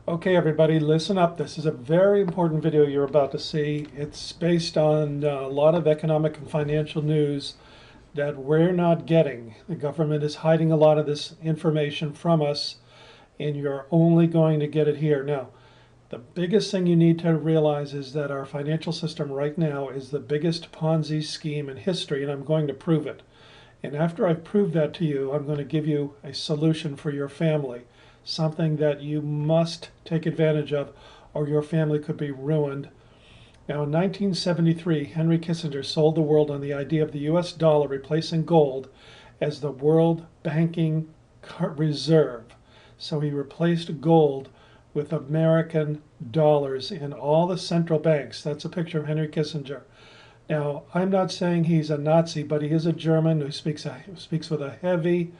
Okay, everybody, listen up. This is a very important video you're about to see. It's based on a lot of economic and financial news that we're not getting. The government is hiding a lot of this information from us, and you're only going to get it here. Now, the biggest thing you need to realize is that our financial system right now is the biggest Ponzi scheme in history, and I'm going to prove it. And after I've proved that to you, I'm going to give you a solution for your family, something that you must take advantage of, or your family could be ruined. Now, in 1973, Henry Kissinger sold the world on the idea of the US dollar replacing gold as the world banking reserve. So he replaced gold with American dollars in all the central banks. That's a picture of Henry Kissinger. Now, I'm not saying he's a Nazi, but he is a German who speaks with a heavy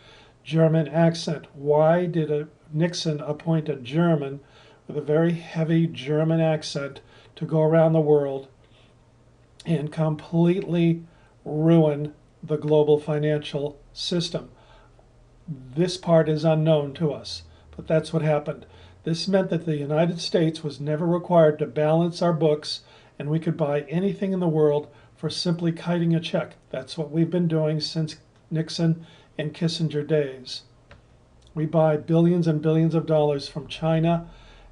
German accent. Why did Nixon appoint a German with a very heavy German accent to go around the world and completely ruin the global financial system? This part is unknown to us, but that's what happened. This meant that the United States was never required to balance our books, and we could buy anything in the world for simply kiting a check. That's what we've been doing since Nixon and Kissinger days. We buy billions and billions of dollars from China,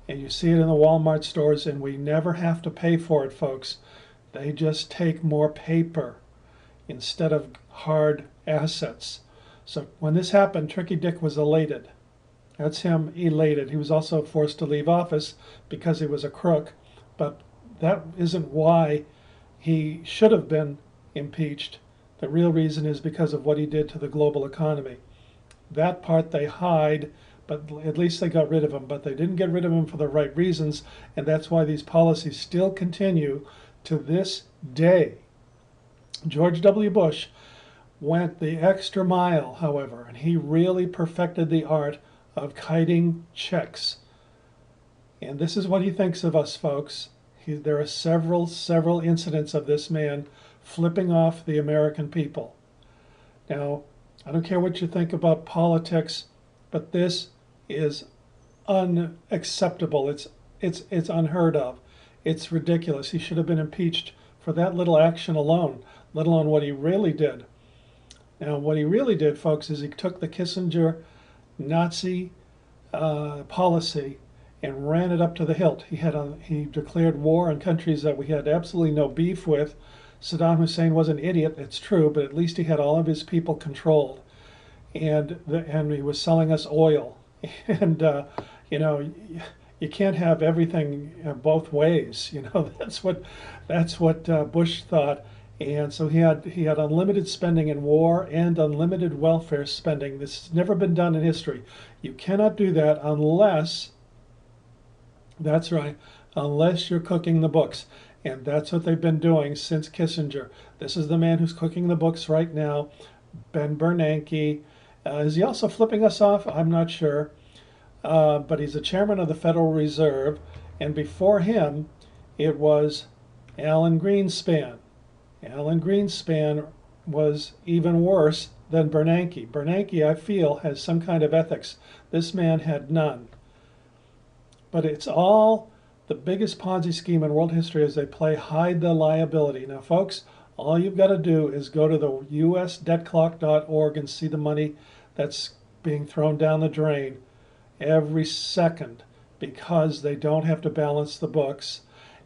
and you see it in the Walmart stores, and we never have to pay for it, folks. They just take more paper instead of hard assets. So when this happened, Tricky Dick was elated. That's him elated. He was also forced to leave office because he was a crook, but that isn't why he should have been impeached. The real reason is because of what he did to the global economy. That part they hide, but at least they got rid of him. But they didn't get rid of him for the right reasons, and that's why these policies still continue to this day. George W. Bush went the extra mile, however, and he really perfected the art of kiting checks. And this is what he thinks of us, folks. There are several incidents of this man flipping off the American people. Now, I don't care what you think about politics, but this is unacceptable. It's unheard of. It's ridiculous. He should have been impeached for that little action alone, let alone what he really did. Now, what he really did, folks, is he took the Kissinger Nazi policy and ran it up to the hilt. He declared war on countries that we had absolutely no beef with. Saddam Hussein was an idiot, it's true, but at least he had all of his people controlled, and he was selling us oil. And you know, you can't have everything both ways. You know, that's what Bush thought. And so he had unlimited spending in war and unlimited welfare spending. This has never been done in history. You cannot do that unless, that's right, unless you're cooking the books. And that's what they've been doing since Kissinger. This is the man who's cooking the books right now, Ben Bernanke. Is he also flipping us off? I'm not sure. But he's the chairman of the Federal Reserve. And before him, it was Alan Greenspan. Alan Greenspan was even worse than Bernanke. Bernanke, I feel, has some kind of ethics. This man had none. But it's all the biggest Ponzi scheme in world history as they play hide the liability. Now, folks, all you've got to do is go to the usdebtclock.org and see the money that's being thrown down the drain every second because they don't have to balance the books,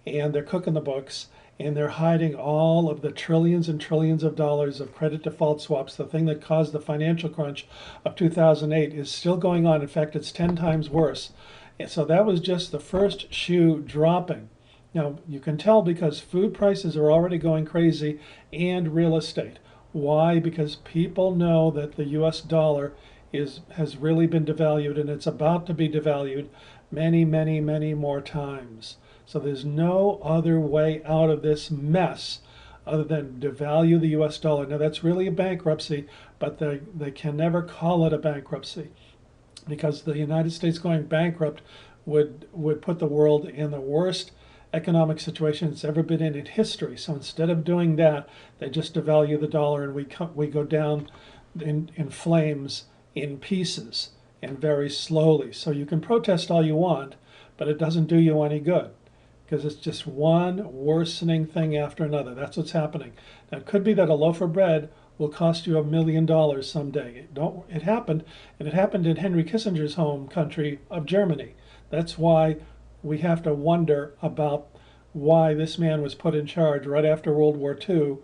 and they're cooking the books, and they're hiding all of the trillions and trillions of dollars of credit default swaps. The thing that caused the financial crunch of 2008 is still going on. In fact, it's 10 times worse. And so that was just the first shoe dropping. Now, you can tell because food prices are already going crazy and real estate. Why? Because people know that the US dollar has really been devalued, and it's about to be devalued many, many, many more times. So there's no other way out of this mess other than devalue the US dollar. Now, that's really a bankruptcy, but they can never call it a bankruptcy, because the United States going bankrupt would put the world in the worst economic situation it's ever been in history. So instead of doing that, they just devalue the dollar, and we go down in flames, in pieces, and very slowly. So you can protest all you want, but it doesn't do you any good because it's just one worsening thing after another. That's what's happening. Now, it could be that a loaf of bread will cost you $1 million someday. It happened, and it happened in Henry Kissinger's home country of Germany. That's why we have to wonder about why this man was put in charge right after World War II.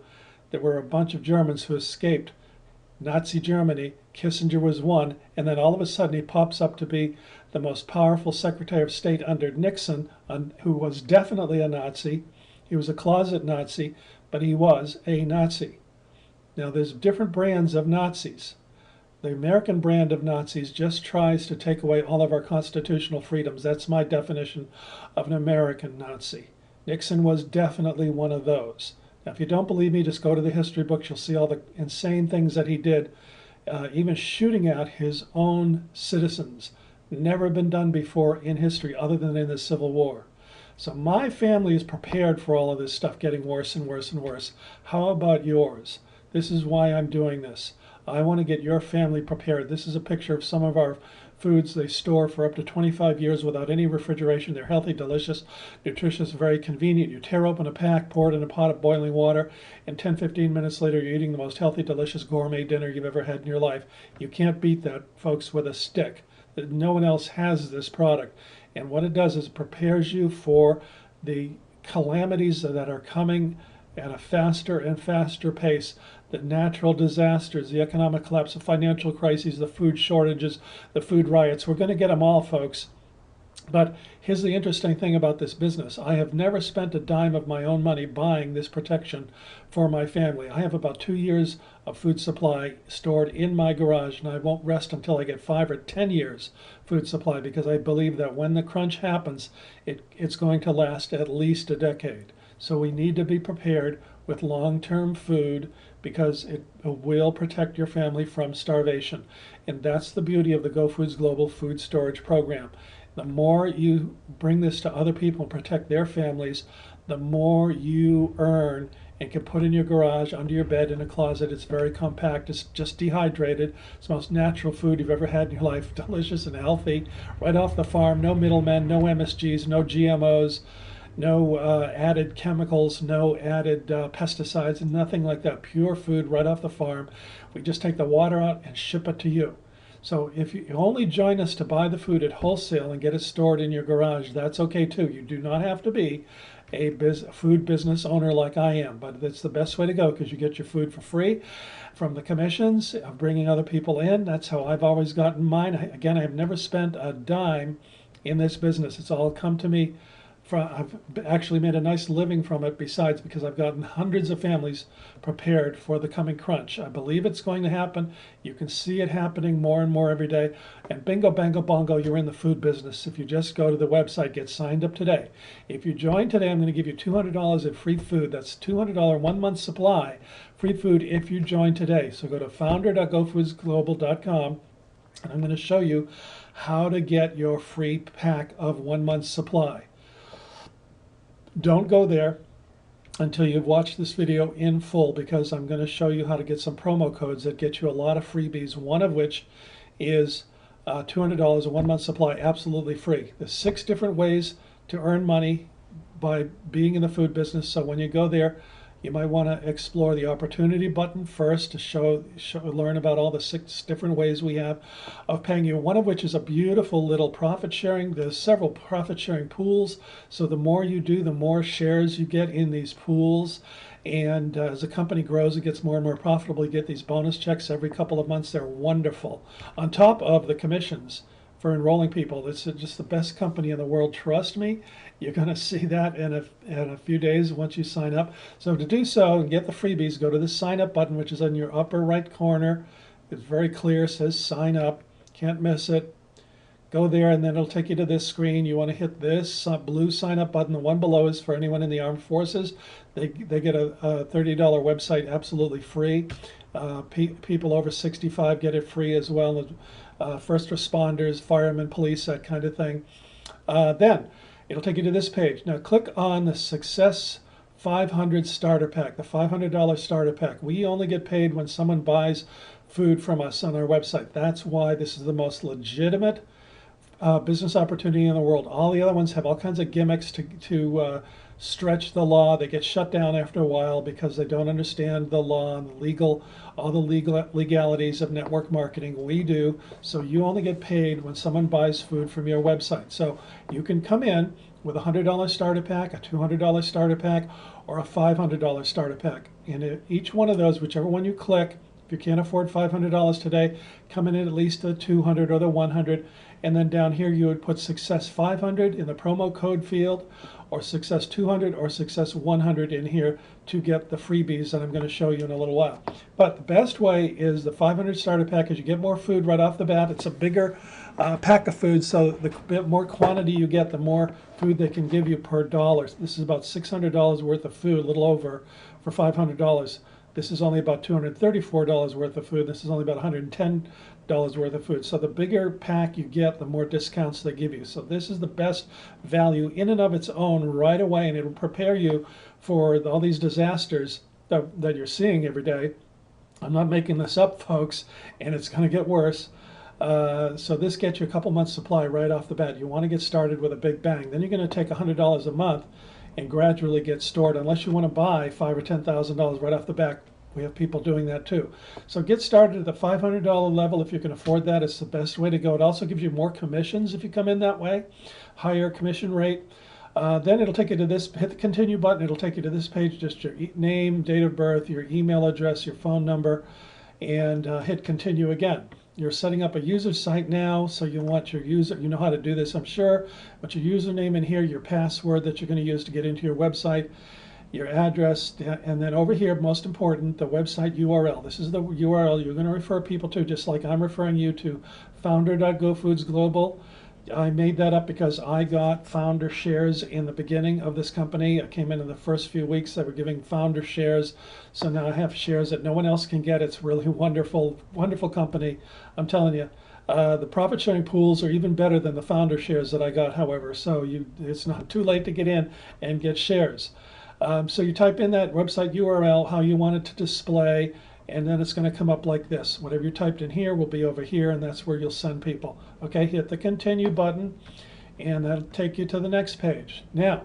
There were a bunch of Germans who escaped Nazi Germany. Kissinger was one, and then all of a sudden he pops up to be the most powerful Secretary of State under Nixon, who was definitely a Nazi. He was a closet Nazi, but he was a Nazi. Now, there's different brands of Nazis. The American brand of Nazis just tries to take away all of our constitutional freedoms. That's my definition of an American Nazi. Nixon was definitely one of those. Now, if you don't believe me, just go to the history books. You'll see all the insane things that he did, even shooting at his own citizens. Never been done before in history other than in the Civil War. So my family is prepared for all of this stuff getting worse and worse and worse. How about yours? This is why I'm doing this. I want to get your family prepared. This is a picture of some of our foods they store for up to 25 years without any refrigeration. They're healthy, delicious, nutritious, very convenient. You tear open a pack, pour it in a pot of boiling water, and 10-15 minutes later you're eating the most healthy, delicious gourmet dinner you've ever had in your life. You can't beat that, folks, with a stick. No one else has this product. And what it does is it prepares you for the calamities that are coming at a faster and faster pace. The natural disasters, the economic collapse, the financial crises, the food shortages, the food riots. We're going to get them all, folks. But here's the interesting thing about this business. I have never spent a dime of my own money buying this protection for my family. I have about 2 years of food supply stored in my garage, and I won't rest until I get 5 or 10 years food supply, because I believe that when the crunch happens, it's going to last at least a decade. So we need to be prepared with long-term food, because it will protect your family from starvation. And that's the beauty of the GoFoods Global Food Storage Program. The more you bring this to other people and protect their families, the more you earn and can put in your garage, under your bed, in a closet. It's very compact. It's just dehydrated. It's the most natural food you've ever had in your life. Delicious and healthy, right off the farm. No middlemen, no MSGs, no GMOs. No added chemicals, no added pesticides, nothing like that. Pure food right off the farm. We just take the water out and ship it to you. So if you only join us to buy the food at wholesale and get it stored in your garage, that's okay too. You do not have to be a food business owner like I am, but it's the best way to go, because you get your food for free from the commissions of bringing other people in. That's how I've always gotten mine. Again, I have never spent a dime in this business. It's all come to me. I've actually made a nice living from it, besides, because I've gotten hundreds of families prepared for the coming crunch. I believe it's going to happen. You can see it happening more and more every day. And bingo, bango, bongo, you're in the food business. If you just go to the website, get signed up today. If you join today, I'm going to give you $200 in free food. That's $200 1-month supply, free food, if you join today. So go to founder.gofoodsglobal.com, and I'm going to show you how to get your free pack of 1 month's supply. Don't go there until you've watched this video in full, because I'm going to show you how to get some promo codes that get you a lot of freebies, one of which is $200, a 1-month supply, absolutely free. There's 6 different ways to earn money by being in the food business. So when you go there, you might want to explore the opportunity button first to learn about all the 6 different ways we have of paying you, one of which is a beautiful little profit sharing. There's several profit sharing pools, so the more you do, the more shares you get in these pools. And as the company grows, it gets more and more profitable. You get these bonus checks every couple of months. They're wonderful, on top of the commissions for enrolling people. It's just the best company in the world. Trust me, you're going to see that in a few days once you sign up. So to do so and get the freebies, go to the sign up button, which is in your upper right corner. It's very clear, it says sign up. Can't miss it. Go there, and then it'll take you to this screen. You want to hit this blue sign up button. The one below is for anyone in the armed forces. They get a $30 website absolutely free. People over 65 get it free as well. First responders, firemen, police, that kind of thing. Then it'll take you to this page. Now click on the Success 500 Starter Pack, the $500 Starter Pack. We only get paid when someone buys food from us on our website. That's why this is the most legitimate business opportunity in the world. All the other ones have all kinds of gimmicks to stretch the law. They get shut down after a while because they don't understand the law and all the legalities of network marketing. We do. So you only get paid when someone buys food from your website. So you can come in with a $100 starter pack, a $200 starter pack, or a $500 starter pack. And each one of those, whichever one you click, if you can't afford $500 today, come in at least the 200 or the 100. And then down here you would put Success 500 in the promo code field, or Success 200 or Success 100 in here to get the freebies that I'm going to show you in a little while. But the best way is the 500 starter package. You get more food right off the bat. It's a bigger pack of food, so the bit more quantity you get, the more food they can give you per dollar. This is about $600 worth of food, a little over, for $500. This is only about $234 worth of food. This is only about $110 worth of food. So the bigger pack you get, the more discounts they give you. So this is the best value in and of its own right away, and it'll prepare you for all these disasters that you're seeing every day. I'm not making this up, folks, and it's going to get worse. So this gets you a couple months supply right off the bat. You want to get started with a big bang. Then you're going to take $100 a month and gradually get stored, unless you want to buy $5,000 or $10,000 right off the bat. We have people doing that too. So get started at the $500 level if you can afford that. It's the best way to go. It also gives you more commissions if you come in that way, higher commission rate. Then it'll take you to this, hit the continue button, it'll take you to this page, just your name, date of birth, your email address, your phone number, and hit continue again. You're setting up a user site now, so you want your user, you know how to do this, I'm sure, but your username in here, your password that you're going to use to get into your website, your address, and then over here, most important, the website URL. This is the URL you're going to refer people to, just like I'm referring you to founder.GoFoodsGlobal. I made that up because I got founder shares in the beginning of this company. I came in the first few weeks. They were giving founder shares. So now I have shares that no one else can get. It's really wonderful, wonderful company. I'm telling you. The profit sharing pools are even better than the founder shares that I got, however. So it's not too late to get in and get shares. So you type in that website URL, how you want it to display, and then it's going to come up like this. Whatever you typed in here will be over here, and that's where you'll send people. Okay, hit the continue button, and that'll take you to the next page. Now,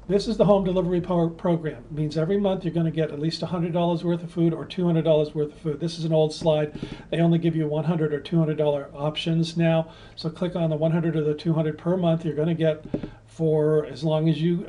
this is the home delivery program. It means every month you're going to get at least $100 worth of food or $200 worth of food. This is an old slide. They only give you $100 or $200 options now. So click on the 100 or the 200 per month. You're going to get for as long as you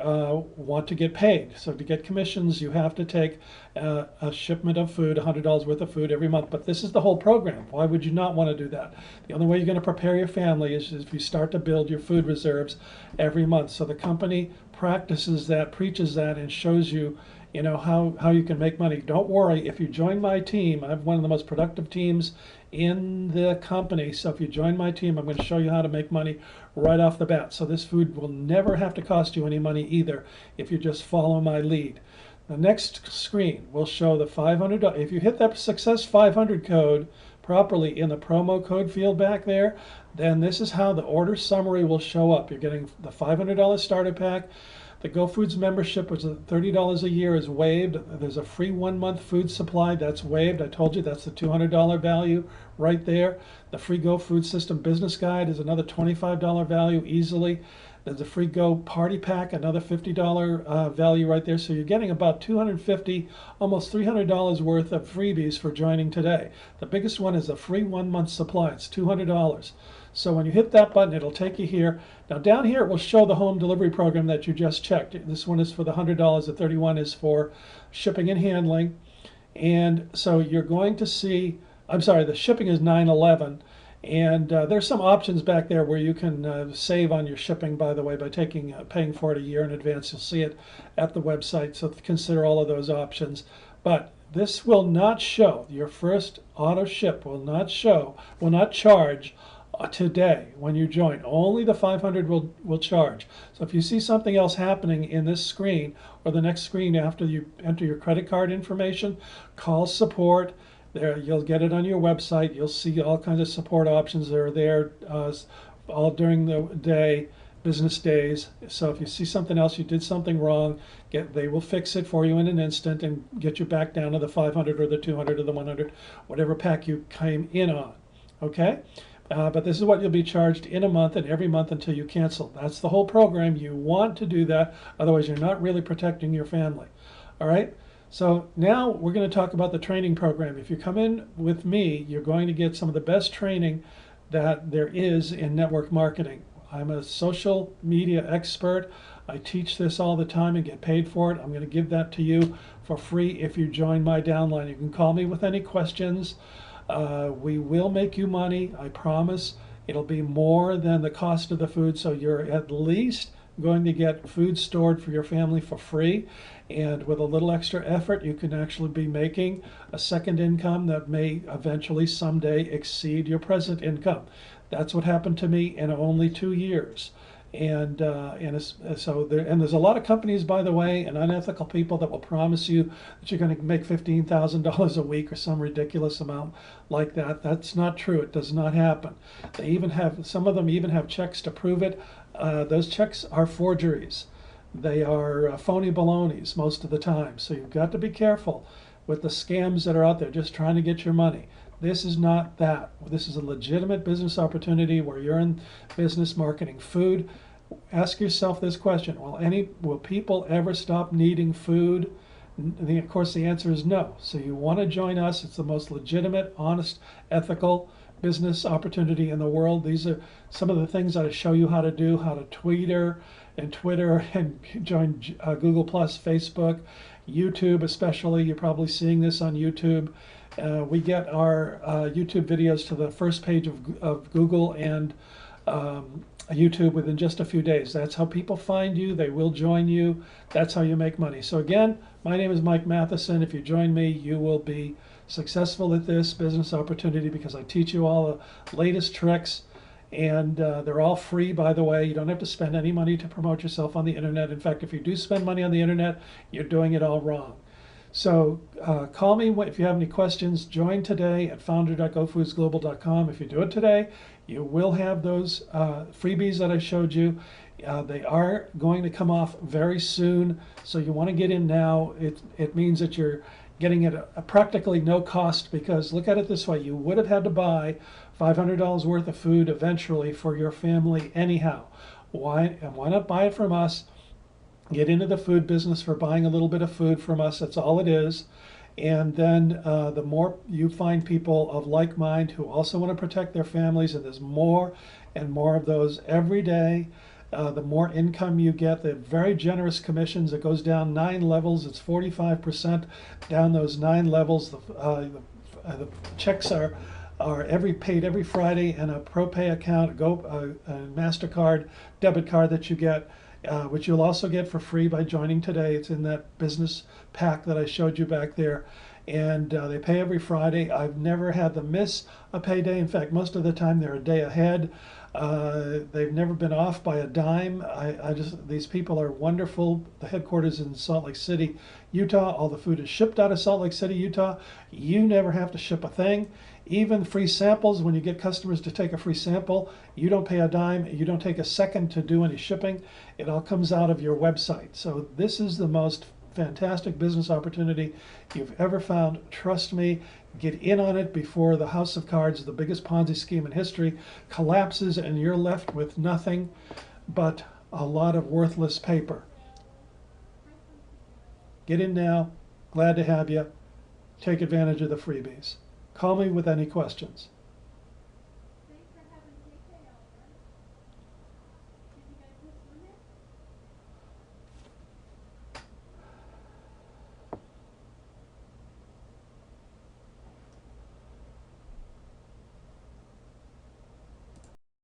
want to get paid. So to get commissions, you have to take a shipment of food, $100 worth of food every month. But this is the whole program. Why would you not want to do that? The only way you're going to prepare your family is if you start to build your food reserves every month. So the company practices that, preaches that, and shows you, you know, how you can make money. Don't worry, if you join my team, I have one of the most productive teams in the company. So if you join my team, I'm going to show you how to make money right off the bat. So this food will never have to cost you any money either if you just follow my lead. The next screen will show the $500. If you hit that Success 500 code properly in the promo code field back there, then this is how the order summary will show up. You're getting the $500 starter pack. The GoFoods membership, which is $30 a year, is waived. There's a free 1-month food supply that's waived. I told you that's the $200 value right there. The free GoFood System Business Guide is another $25 value easily. There's a free Go Party Pack, another $50 value right there. So you're getting about $250, almost $300 worth of freebies for joining today. The biggest one is a free 1-month supply. It's $200. So when you hit that button, it'll take you here. Now down here, it will show the home delivery program that you just checked. This one is for the $100. The 31 is for shipping and handling. And so you're going to see, I'm sorry, the shipping is $9.11. And there's some options back there where you can save on your shipping, by the way, by paying for it a year in advance. You'll see it at the website, so consider all of those options. But this will not show, your first auto ship will not charge today when you join. Only the 500 will charge. So if you see something else happening in this screen or the next screen after you enter your credit card information, call support. There, you'll get it on your website. You'll see all kinds of support options that are there all during the day, business days. So if you see something else, you did something wrong, they will fix it for you in an instant and get you back down to the 500 or the 200 or the 100, whatever pack you came in on. Okay? But this is what you'll be charged in a month and every month until you cancel. That's the whole program. You want to do that, otherwise you're not really protecting your family. All right? So now we're going to talk about the training program. If you come in with me, you're going to get some of the best training that there is in network marketing. I'm a social media expert. I teach this all the time and get paid for it. I'm going to give that to you for free if you join my downline. You can call me with any questions. We will make you money, I promise. It'll be more than the cost of the food, so you're at least going to get food stored for your family for free. And with a little extra effort, you can actually be making a second income that may eventually someday exceed your present income. That's what happened to me in only 2 years. And there's a lot of companies, by the way, and unethical people that will promise you that you're going to make $15,000 a week or some ridiculous amount like that. That's not true. It does not happen. They even have, some of them even have checks to prove it. Those checks are forgeries. They are phony balonies most of the time. So you've got to be careful with the scams that are out there just trying to get your money. This is not that. This is a legitimate business opportunity where you're in business marketing food. Ask yourself this question: will people ever stop needing food? Of course, the answer is no. So you want to join us. It's the most legitimate, honest, ethical business opportunity in the world. These are some of the things that I show you how to do, how to Twitter and join Google Plus, Facebook, YouTube especially. You're probably seeing this on YouTube. We get our YouTube videos to the first page of Google and YouTube within just a few days. That's how people find you. They will join you. That's how you make money. So again, my name is Mike Matheson. If you join me, you will be successful at this business opportunity because I teach you all the latest tricks. And they're all free, by the way. You don't have to spend any money to promote yourself on the internet. In fact, if you do spend money on the internet, you're doing it all wrong. So call me if you have any questions. Join today at founder.gofoodsglobal.com. If you do it today, you will have those freebies that I showed you. They are going to come off very soon, so you want to get in now. It means that you're getting it at practically no cost, because look at it this way: you would have had to buy $500 worth of food eventually for your family anyhow. Why not buy it from us? Get into the food business for buying a little bit of food from us. That's all it is. And then the more you find people of like mind who also want to protect their families, and there's more and more of those every day, the more income you get. The very generous commissions. It goes down 9 levels. It's 45% down those 9 levels. The checks are paid every Friday, and a ProPay account, a MasterCard debit card that you get, which you'll also get for free by joining today. It's in that business pack that I showed you back there. And they pay every Friday. I've never had them miss a payday. In fact, most of the time they're a day ahead. They've never been off by a dime. These people are wonderful. The headquarters is in Salt Lake City, Utah. All the food is shipped out of Salt Lake City, Utah. You never have to ship a thing. Even free samples, when you get customers to take a free sample, you don't pay a dime. You don't take a second to do any shipping. It all comes out of your website. So this is the most fantastic business opportunity you've ever found. Trust me, get in on it before the House of Cards, the biggest Ponzi scheme in history, collapses and you're left with nothing but a lot of worthless paper. Get in now. Glad to have you. Take advantage of the freebies. Call me with any questions.